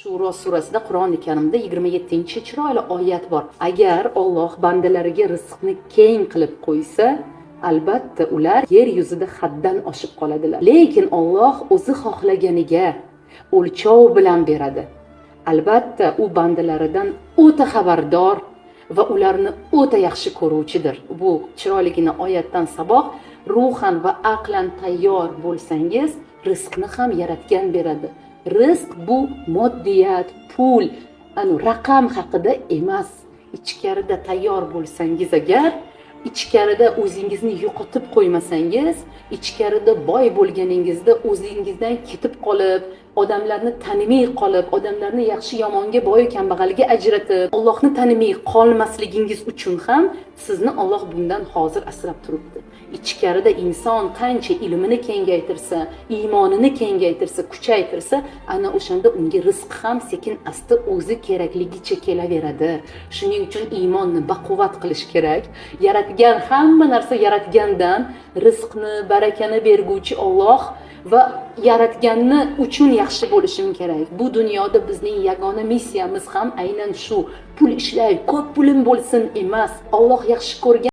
Shuro surasida Qur'oni Karimda 27 chiroyli oyat bor. Agar Alloh bandalariga rizqni keng qilib qo'ysa, albatta ular yer yuzida haddan oshib qoladilar. Lekin Alloh o'zi xohlaganiga o'lchov bilan beradi. Albatta u bandalaridan o'ta xabardor va ularni o'ta yaxshi ko'ruvchidir. Bu chiroyligina oyatdan saboq, ruhan va aqlan tayyor bo'lsangiz, rizqni ham yaratgan beradi. Rizq bu moddiyat, pul, raqam haqida emas. Ichkarida tayyor bo'lsangiz agar, ichkarida o'zingizni yo'qotib qo'ymasangiz, ichkarida boy bo'lganingizda o'zingizdan ketib qolib, odamlarni tanimay qolib, odamlarni yaxshi yomonga, boy kambag'alga ajratib, Allohni tanimay qolmasligingiz uchun ham sizni Alloh bundan hozir asrab turibdi. Ichkarida inson qancha ilmini kengaytirsa, iymonini kengaytirsa, kuchaytirsa, ana o'shanda unga rizq ham sekin asta o'zi kerakligicha kelaveradi. Shuning uchun iymonni baquvvat qilish kerak. Yaratgan hamma narsa yaratgandan, rizqni, barakani berguvchi Alloh va yaratganni uchun yaxshi bo'lishim kerak. Bu dunyoda bizning yagona missiyamiz ham aynan shu. Pul ishlay, ko'p pulim bo'lsin emas. Alloh yaxshi ko'rgan